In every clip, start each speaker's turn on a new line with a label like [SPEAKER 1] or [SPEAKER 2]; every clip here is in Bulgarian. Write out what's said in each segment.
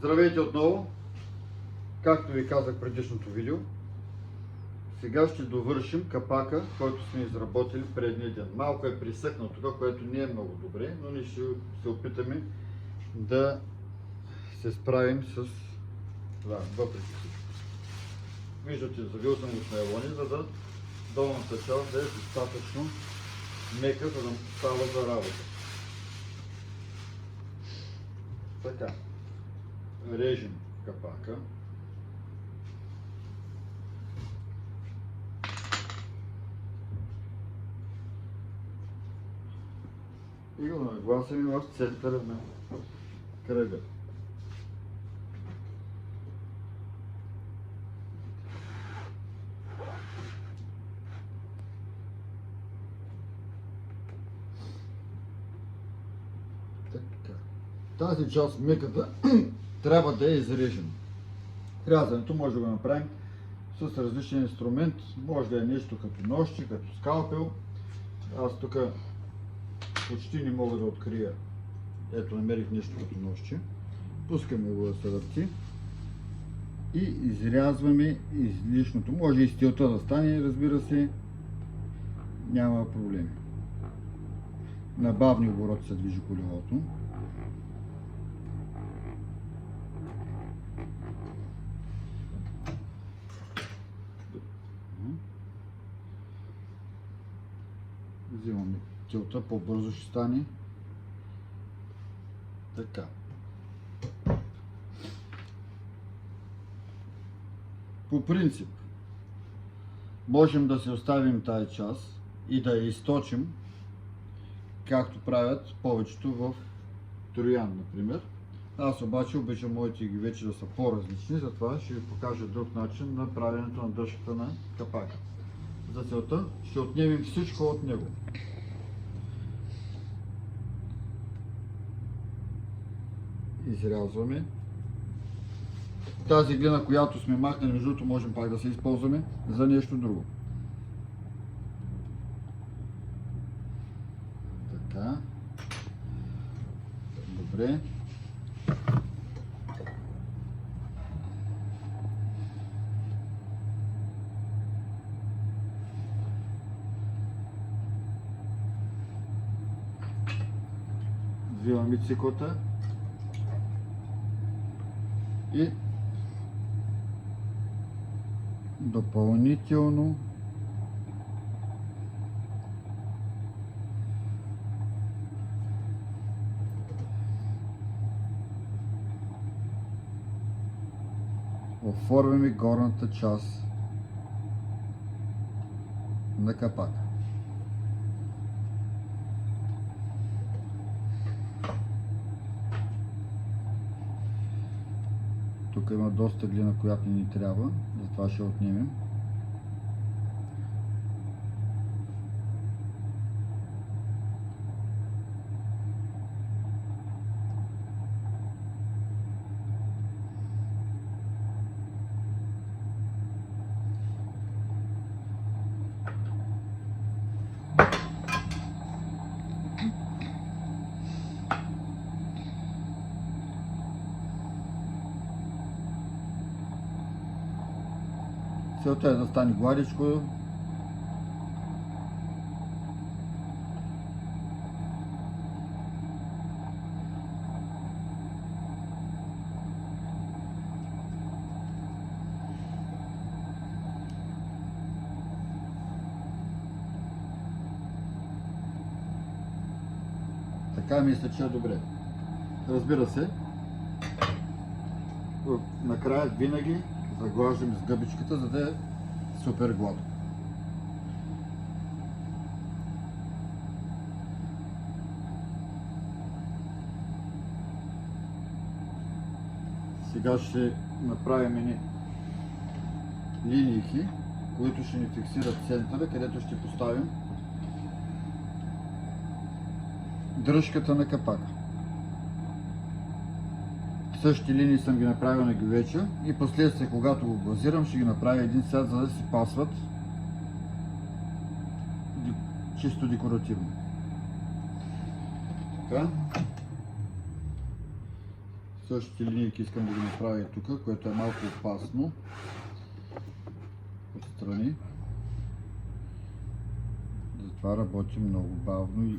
[SPEAKER 1] Здравейте отново! Както ви казах в предишното видео, сега ще довършим капака, който сме изработили предния ден. Малко е присъхнал тук, което не е много добре, но ние ще се опитаме да се справим с това, въпреки всичко. Виждате, завил съм го с найлони, за да долната част да е достатъчно мека, за да става за работа. Така, режем капака. И го нагласим в центъра на кръга. Така. Тази част меката трябва да е изрежена. Рязането може да го направим с различен инструмент, може да е нещо като ножче, като скалпел. Аз тук почти не мога да открия. Ето, намерих нещо като ножче. Пускаме го да се върти и изрязваме излишното. Може и стилта да стане, разбира се, няма проблеми. На бавни обороти се движи колелото. Взимаме тилта, по-бързо ще стане. Така. По принцип, можем да се оставим тази част и да я източим, както правят повечето в Троян, например. Аз обаче обичам моите вече да са по-различни, затова ще ви покажа друг начин на правенето на дръжката на капака. За целта ще отнемем всичко от него. Изрязваме. Тази глина, която сме махнали, между другото, можем пак да се използваме за нещо друго. Така. Добре. Взимаме циклата и допълнително оформяме горната част на капака. Тук има доста глина, която ни трябва, затова ще отнемем. Целта е да стане гладичко. Така мисля, че е добре. Разбира се, накрая винаги заглаждаме с гъбичката, за да е супер гладко. Сега ще направим едни линийки, които ще ни фиксират центъра, където ще поставим дръжката на капака. Същите линии съм ги направил на гювеча и последствие, когато го глазирам, ще ги направя един цвят, за да си пасват чисто декоративно. Така. същите линии искам да ги направя и тук, което е малко опасно. Отстрани. Затова работим много бавно и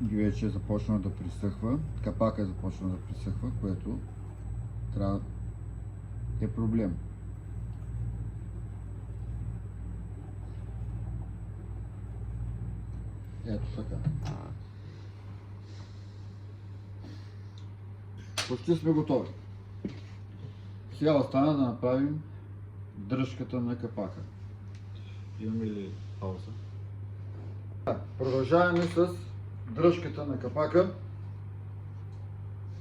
[SPEAKER 1] вече е започнал да присъхва. Капака е започнал да присъхва, което трябва е проблем. Ето така. Почти сме готови. Сега остана да направим дръжката на капака. Имаме ли пауза? Продължаваме с дръжката на капака.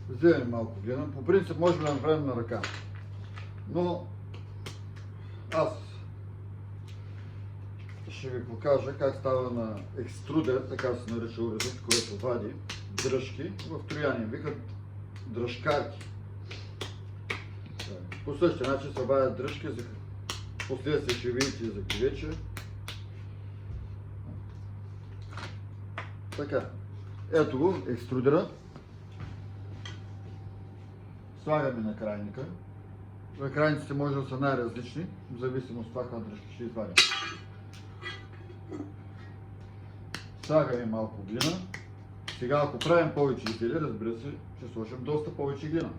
[SPEAKER 1] Вземем малко глина. По принцип можем да направим на ръка. Но аз ще ви покажа как става на екструдер, така се нарича уредът, който вади дръжки в трояни. Викат дръжкарки. По същия начин се вадят дръжки, за последствие ще видите и за кривече. Така, ето го, екструдера. Слагаме на крайника. На крайниците може да са най-различни, в зависимост от това каква дръжка ще извадим. Слагаме малко глина. Сега ако правим повече изделия, разбира се, ще сложим доста повече глина.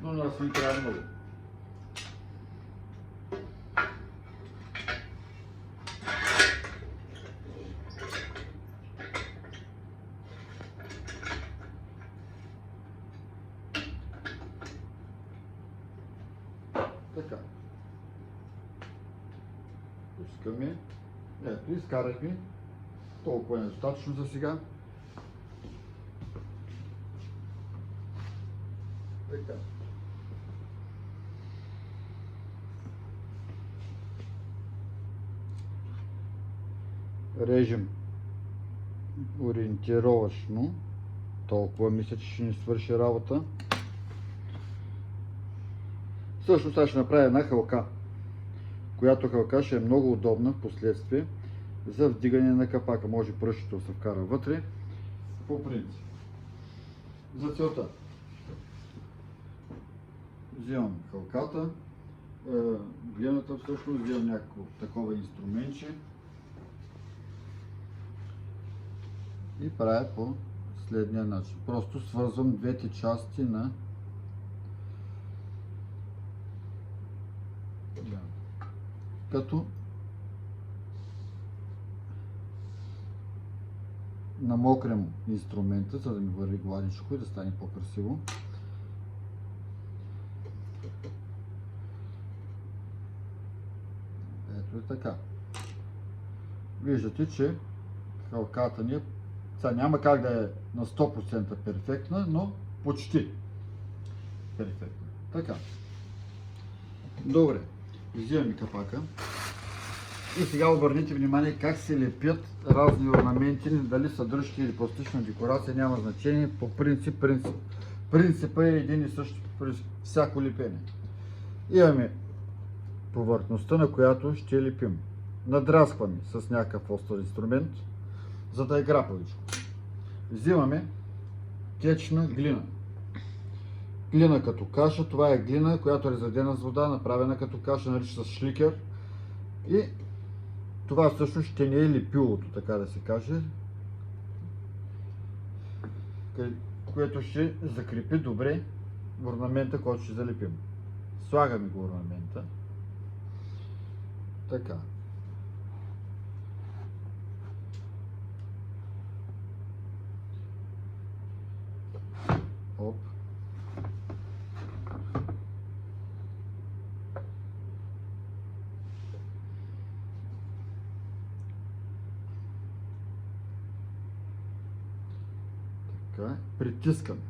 [SPEAKER 1] Но на нас ни трябва много. Така. Пускаме. Ето, изкарахме. Толкова е достатъчно за сега. Така. Режем ориентировъчно. Толкова мисля, че ще ни свърши работа. Също сега ще направя една хълка, която хълка ще е много удобна в последствие за вдигане на капака. Може пръщето да се вкара вътре, по принцип. За целта взимам хълката, глината всъщност, взимам някакво такова инструментче и правя по следния начин. Просто свързвам двете части на като намокрям инструмента, за да ми върви гладичко и да стане по-красиво. Ето е така. Виждате, че хълката ни сега няма как да е на 100% перфектна, но почти перфектна. Така. Добре. Взимаме капака. И сега обърнете внимание как се лепят разни орнаменти, дали са дръжки или пластична декорация, няма значение. По принципът е един и същ при всяко лепене. Имаме повърхността, на която ще лепим. Надраскваме с някакъв остър инструмент, за да е грапавичко. Взимаме течна глина. Глина като каша, това е глина, която е разредена с вода, направена като каша, нарича с шликер. И това всъщност ще не е лепилото, така да се каже, което ще закрепи добре орнамента, който ще залепим. Слагаме го орнамента. Така. Оп. Притискаме.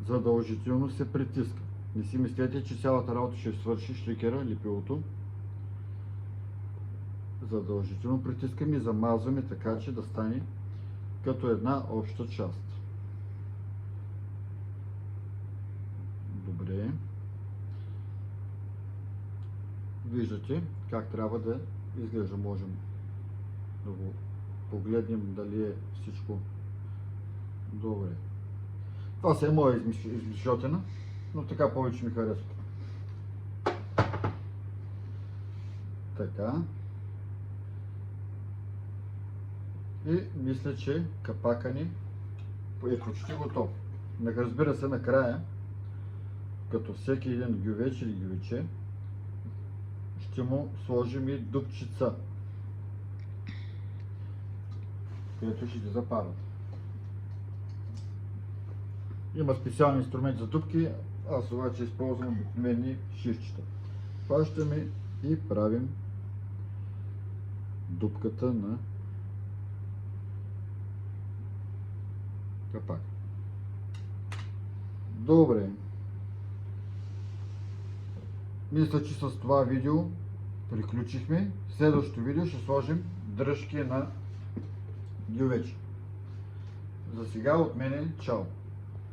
[SPEAKER 1] Задължително се притиска. Не си мислете, че цялата работа ще свърши шликера, лепилото. Задължително притискаме и замазваме така, че да стане като една обща част. Добре. Виждате как трябва да изглежда. Можем да го погледнем дали е всичко добре. Това се е моя измишлетина, но така повече ми харесва. Така. И мисля, че капака ни е почти готов. Разбира се, накрая, като всеки един гювеч или гювече, ще му сложим и дупчица, където ще ги запалят. Има специални инструменти за дупки, аз обаче използвам обикновени шишчета. Хващаме и правим дупката на капак. Добре. Мисля, че с това видео приключихме. В следващото видео ще сложим дръжки на гювечи. За сега от мене чао!